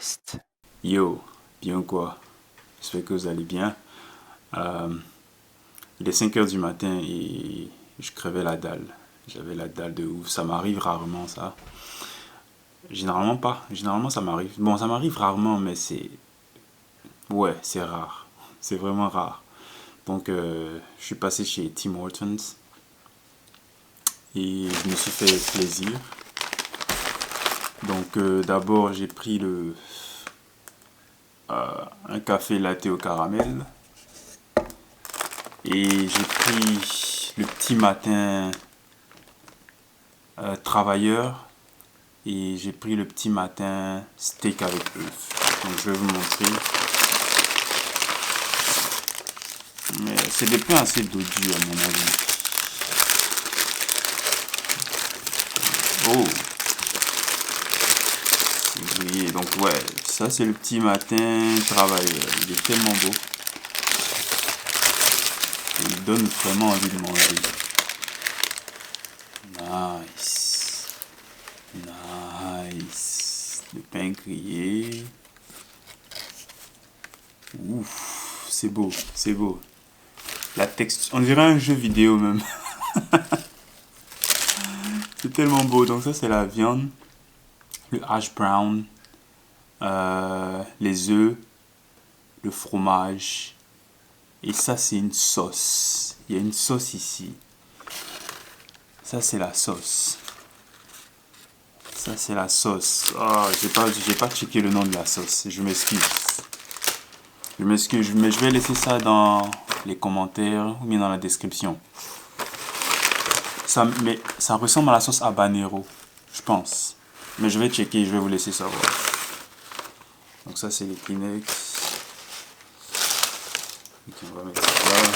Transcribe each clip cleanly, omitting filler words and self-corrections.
Test. Yo, bien quoi? J'espère que vous allez bien. Euh, il est 5 heures du matin et je crevais la dalle. J'avais la dalle de ouf. Ça m'arrive rarement ça. Généralement pas. Généralement ça m'arrive. Bon, ça m'arrive rarement, mais c'est... Ouais, c'est rare. C'est vraiment rare. Donc je suis passé chez Tim Hortons et je me suis fait plaisir. Donc d'abord j'ai pris un café latte au caramel. Et j'ai pris le petit matin travailleur et j'ai pris le petit matin steak avec œuf. Donc je vais vous montrer. Mais c'est des pains assez dodus à mon avis. Oh, vous voyez, donc ouais, ça c'est le petit matin travailleur. Il est tellement beau. Il donne vraiment envie de manger. Nice. Nice. Le pain grillé. Ouf, c'est beau, c'est beau. La texture, on dirait un jeu vidéo même. C'est tellement beau. Donc ça c'est la viande, le hash brown, les œufs, le fromage. Et ça c'est une sauce. Il y a une sauce ici. Ça c'est la sauce. Ça c'est la sauce. Oh, j'ai pas checké le nom de la sauce. Je m'excuse. Je m'excuse, mais je vais laisser ça dans les commentaires ou bien dans la description. Mais ça ressemble à la sauce habanero, je pense. Mais je vais checker, je vais vous laisser savoir. Donc ça c'est les Kleenex. Ok, on va mettre ça là.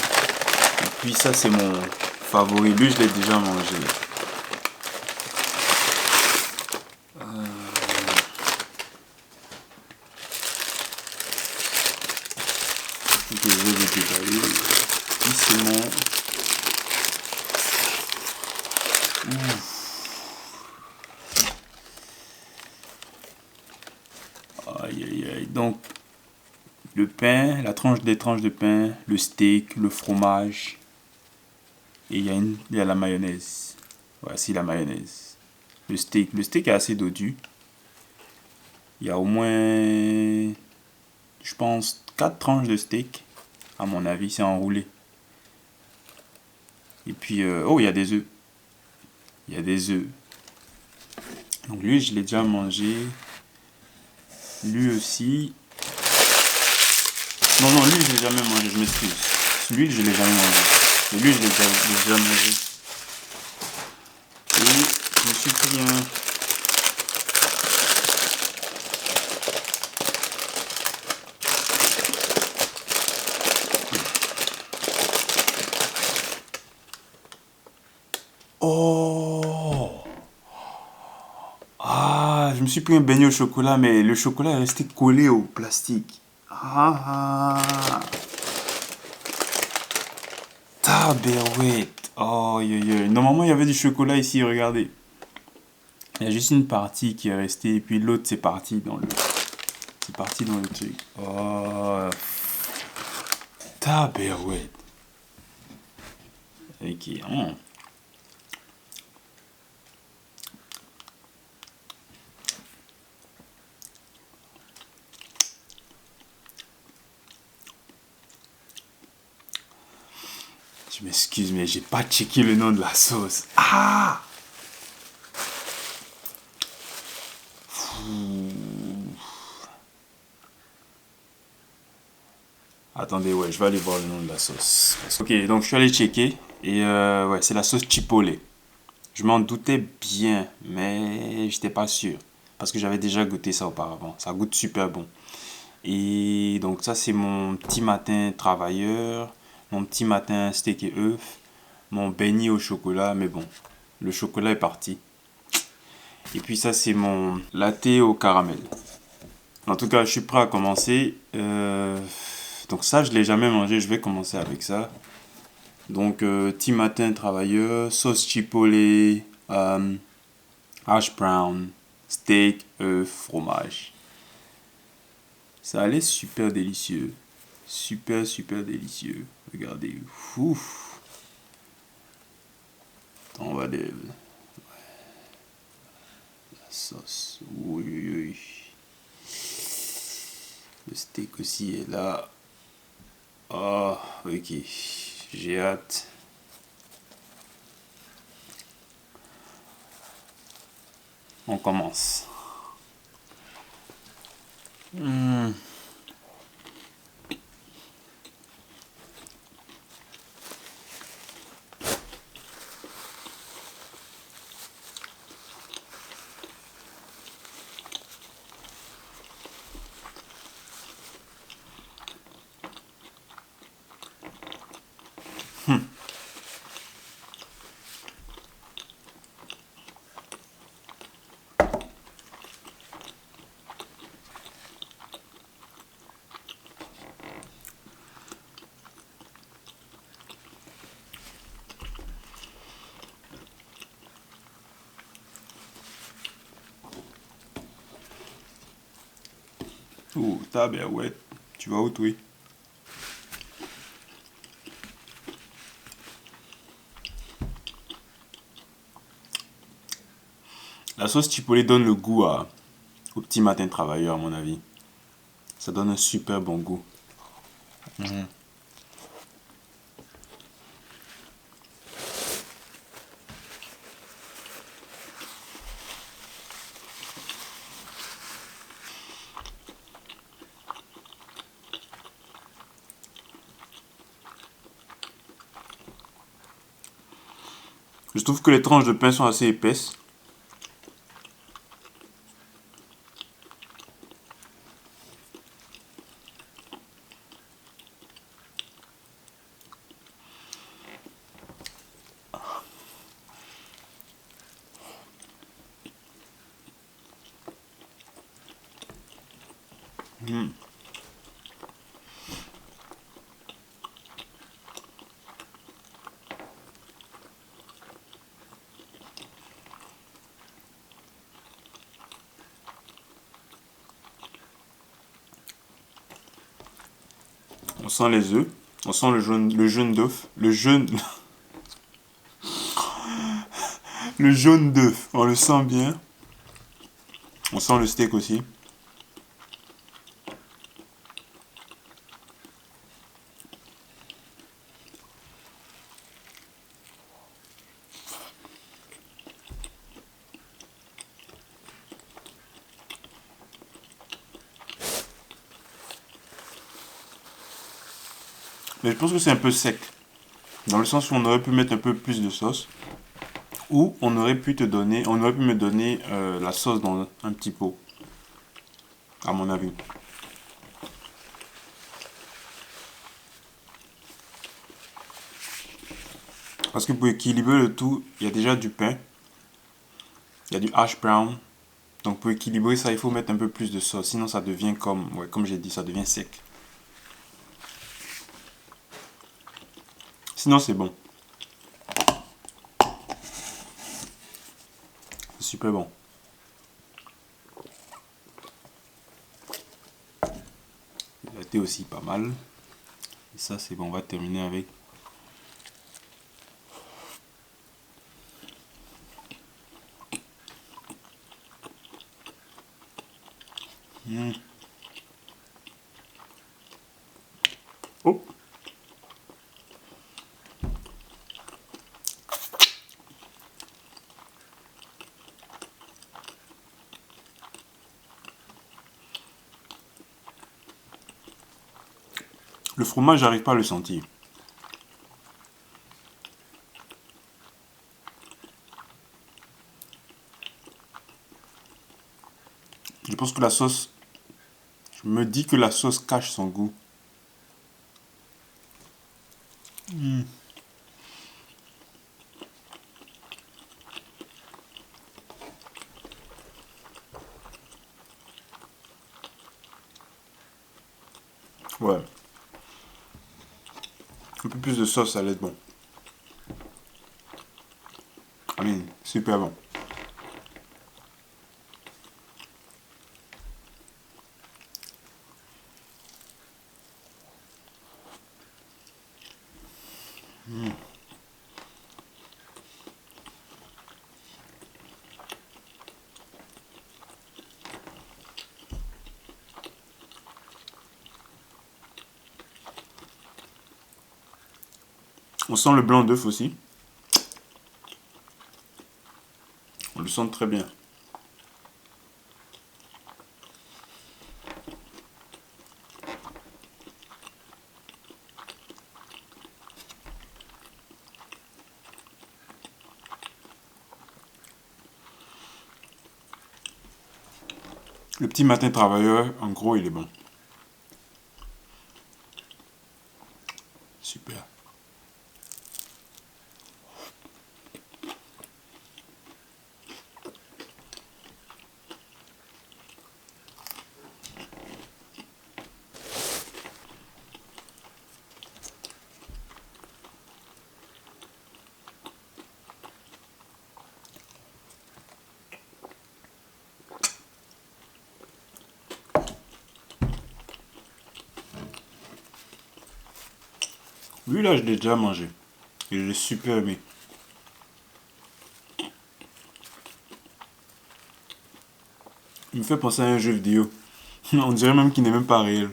Et puis ça c'est mon favori. Lui je l'ai déjà mangé. Ok, je vais vous détailler. Puis c'est mon... Aïe aïe aïe. Donc le pain, des tranches de pain, le steak, le fromage. Et il y a la mayonnaise. Voici la mayonnaise. Le steak est assez dodu. Il y a au moins, je pense, 4 tranches de steak. À mon avis, c'est enroulé. Et puis, oh, il y a des œufs. Il y a des œufs. Donc lui, je l'ai déjà mangé. Lui aussi. Non, non, lui, je l'ai jamais mangé, je m'excuse. Lui, je l'ai jamais mangé. Mais lui, je l'ai déjà mangé. Et je me suis pris un... Oh! Ah, je me suis pris un beignet au chocolat, mais le chocolat est resté collé au plastique. Ah! Tabarouette! Oh, yo, yo. Normalement, il y avait du chocolat ici, regardez. Il y a juste une partie qui est restée, et puis l'autre, c'est parti dans le truc. Oh! Tabarouette! Ok. Je m'excuse, mais j'ai pas checké le nom de la sauce. Ah! Attendez, ouais, je vais aller voir le nom de la sauce. Ok, donc je suis allé checker. Et ouais, c'est la sauce Chipotle. Je m'en doutais bien, mais j'étais pas sûr. Parce que j'avais déjà goûté ça auparavant. Ça goûte super bon. Et donc ça, c'est mon petit matin travailleur. Mon petit matin steak et œuf. Mon beignet au chocolat. Mais bon, le chocolat est parti. Et puis ça, c'est mon latte au caramel. En tout cas, je suis prêt à commencer. Donc ça, je l'ai jamais mangé. Je vais commencer avec ça. Donc, petit matin travailleur, sauce chipotle, hash brown, steak, œuf, fromage. Ça allait super délicieux. Super, super délicieux. Regardez. Ouf. On va de la sauce. Oui, oui, oui. Le steak aussi est là. Oh, ok. J'ai hâte. On commence. Oh, tabarouette. Tu vas où, toi? La sauce chipotle donne le goût au petit matin travailleur, à mon avis. Ça donne un super bon goût. Je trouve que les tranches de pain sont assez épaisses. On sent les œufs. On sent le jaune d'œuf. Le jaune d'œuf. On le sent bien. On sent le steak aussi. Mais je pense que c'est un peu sec. Dans le sens où on aurait pu mettre un peu plus de sauce. Ou on aurait pu me donner la sauce dans un petit pot. À mon avis. Parce que pour équilibrer le tout, il y a déjà du pain. Il y a du hash brown. Donc pour équilibrer ça, il faut mettre un peu plus de sauce. Sinon ça devient comme j'ai dit, ça devient sec. Sinon c'est bon. C'est super bon. Il a été aussi pas mal. Et ça c'est bon, on va terminer avec. Oh. Le fromage, j'arrive pas à le sentir. Je pense que la sauce. Je me dis que la sauce cache son goût. Ouais. Un peu plus de sauce, ça laisse bon. Super bon. On sent le blanc d'œuf aussi. On le sent très bien. Le petit matin travailleur, en gros, il est bon. Super. Lui là, je l'ai déjà mangé. Et je l'ai super aimé. Il me fait penser à un jeu vidéo. On dirait même qu'il n'est même pas réel.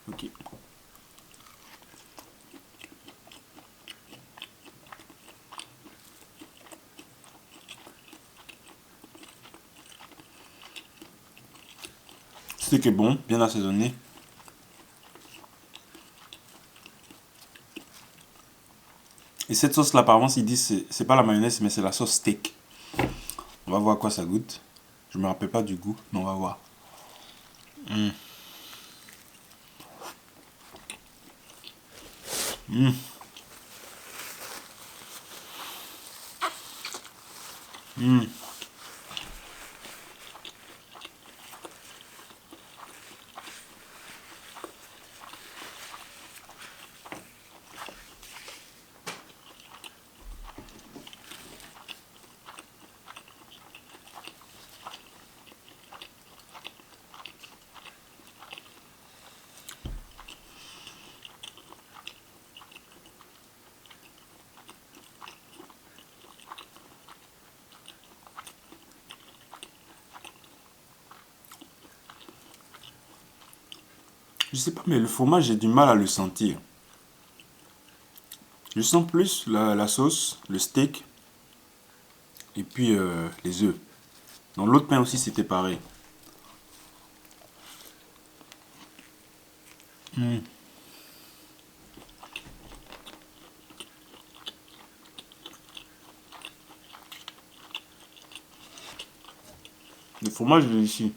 Ok. Steak est bon, bien assaisonné. Et cette sauce là, apparemment, ils disent c'est pas la mayonnaise, mais c'est la sauce steak. On va voir à quoi ça goûte. Je me rappelle pas du goût, mais on va voir. Mm. Mm. Mm. Je sais pas, mais le fromage, j'ai du mal à le sentir. Je sens plus la sauce, le steak et puis les œufs. Dans l'autre pain aussi, c'était pareil. Mm. Le fromage, il est ici.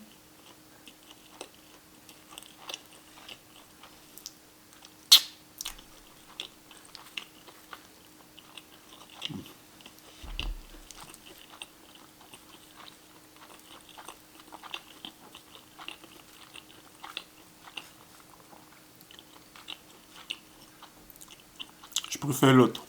Je préfère l'autre.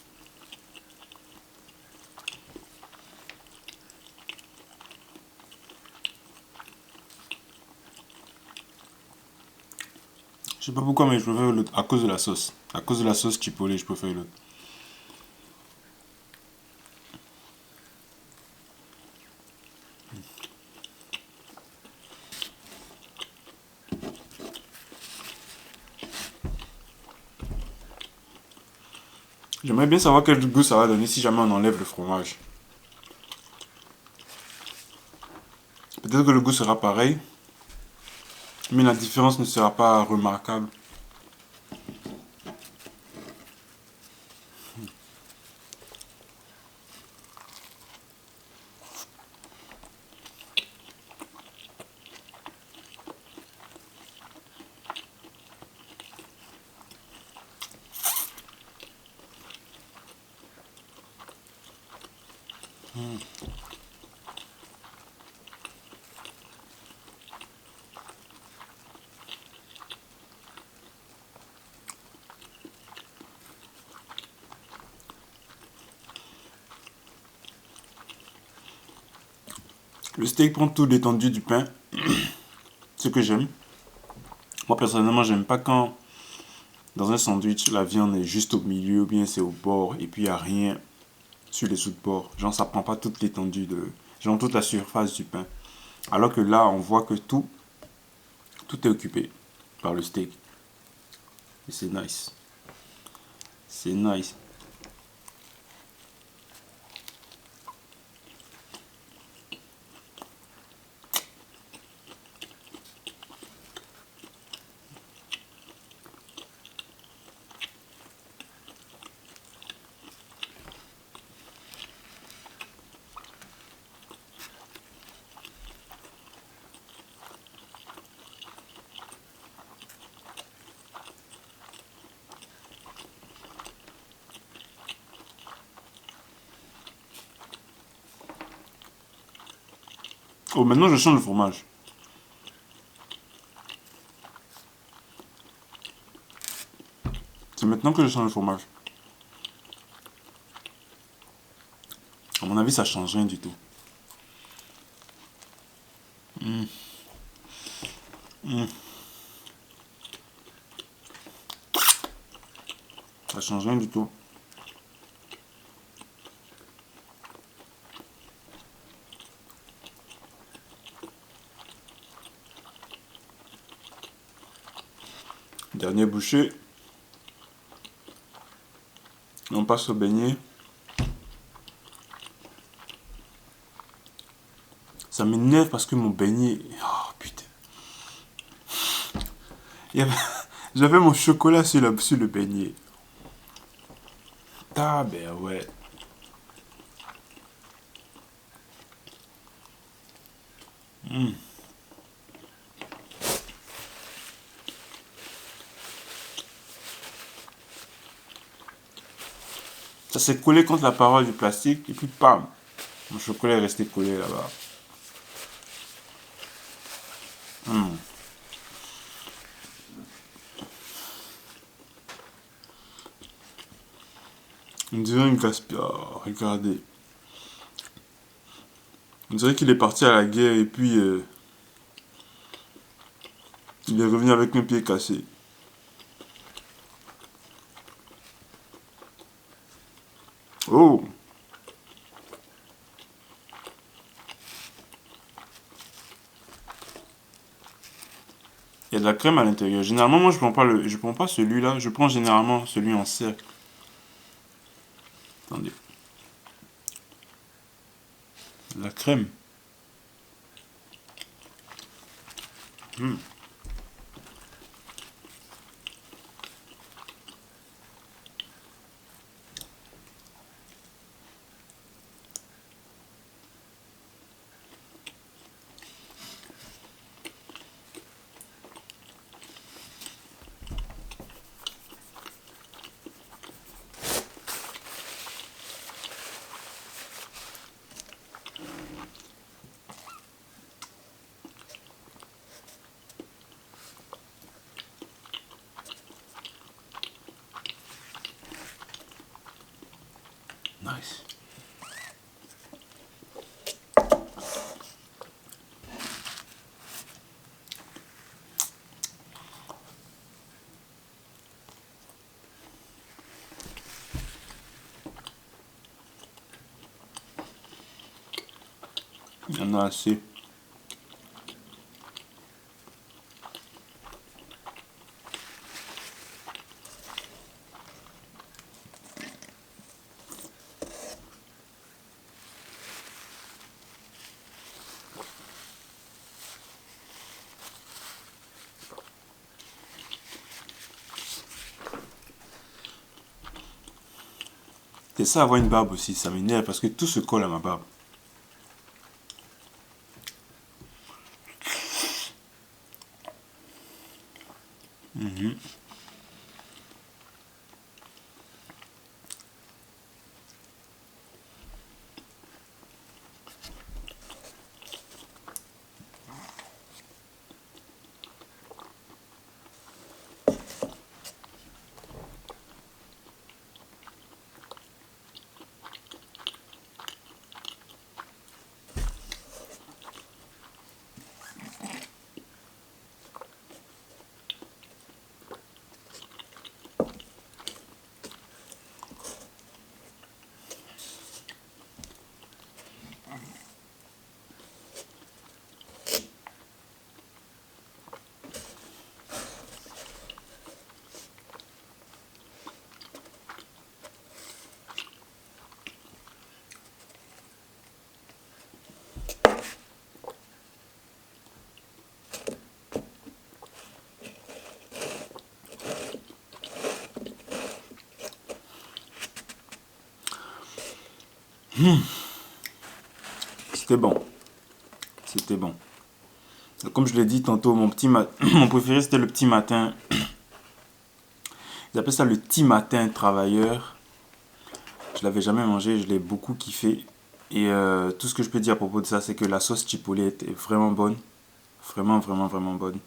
Je sais pas pourquoi, mais je préfère l'autre. À cause de la sauce. À cause de la sauce chipotle, je préfère l'autre. J'aimerais bien savoir quel goût ça va donner si jamais on enlève le fromage. Peut-être que le goût sera pareil, mais la différence ne sera pas remarquable. Le steak prend tout l'étendue du pain, ce que j'aime. Moi personnellement, j'aime pas quand dans un sandwich la viande est juste au milieu ou bien c'est au bord et puis il n'y a rien sur les sous de bord. Genre ça prend pas toute l'étendue genre toute la surface du pain. Alors que là, on voit que tout est occupé par le steak. Et c'est nice. C'est nice. Oh, maintenant je sens le fromage. C'est maintenant que je sens le fromage. À mon avis, ça change rien du tout. Ça change rien du tout. Dernier bouchée. On passe au beignet. Ça m'énerve parce que mon beignet... Oh putain. J'avais mon chocolat sur le beignet. Ah ben ouais. Ça s'est collé contre la paroi du plastique et puis pam. Mon chocolat est resté collé là-bas. On dirait une gaspille. Oh, regardez. On dirait qu'il est parti à la guerre et puis il est revenu avec un pied cassé. Oh! Il y a de la crème à l'intérieur. Généralement, moi, je prends pas celui-là. Je prends généralement celui en cercle. Attendez. La crème. Nice. Il y en a assez. C'est ça avoir une barbe aussi, ça m'énerve parce que tout se colle à ma barbe. C'était bon. C'était bon. Comme je l'ai dit tantôt, mon préféré c'était le petit matin. Ils appellent ça le petit matin travailleur. Je l'avais jamais mangé, je l'ai beaucoup kiffé. Et tout ce que je peux dire à propos de ça, c'est que la sauce chipotle est vraiment bonne. Vraiment, vraiment, vraiment bonne.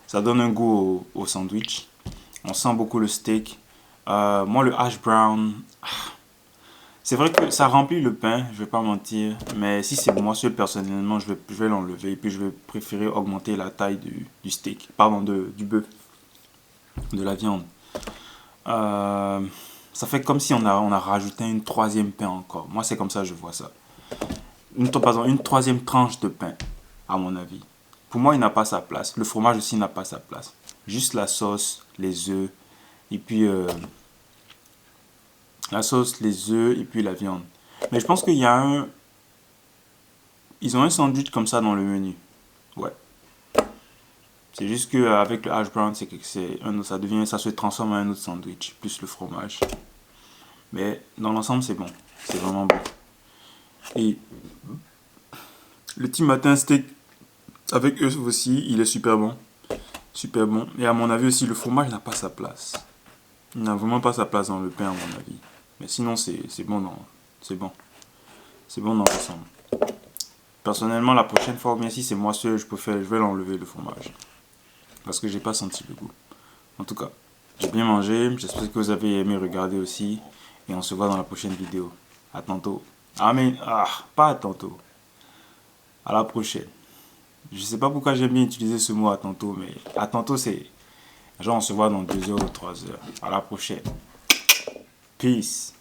Ça donne un goût au sandwich. On sent beaucoup le steak. Moi, le hash brown, c'est vrai que ça remplit le pain, je vais pas mentir. Mais si c'est moi seul, personnellement, je vais l'enlever. Et puis je vais préférer augmenter la taille du steak. Pardon, du bœuf. De la viande. Euh, Ça fait comme si on a rajouté une troisième pain encore. Moi, c'est comme ça que je vois ça. Pardon, une troisième tranche de pain, à mon avis. Pour moi, il n'a pas sa place. Le fromage aussi n'a pas sa place. Juste la sauce, les œufs, et puis la sauce, les œufs, et puis la viande. Mais je pense qu'il y a un... Ils ont un sandwich comme ça dans le menu. Ouais. C'est juste qu'avec le hash brown, ça devient, ça se transforme en un autre sandwich, plus le fromage. Mais dans l'ensemble, c'est bon. C'est vraiment bon. Et le petit matin steak avec eux aussi, il est super bon. Super bon. Et à mon avis aussi, le fromage n'a pas sa place. Il n'a vraiment pas sa place dans le pain, à mon avis. Mais sinon, c'est bon c'est bon. C'est bon dans l'ensemble. Personnellement, la prochaine fois, ou bien si c'est moi seul, je vais l'enlever le fromage. Parce que j'ai pas senti le goût. En tout cas, j'ai bien mangé. J'espère que vous avez aimé regarder aussi. Et on se voit dans la prochaine vidéo. À tantôt. Pas à tantôt. À la prochaine. Je sais pas pourquoi j'aime bien utiliser ce mot à tantôt, mais à tantôt c'est genre on se voit dans 2 heures ou 3 heures. À la prochaine. Peace.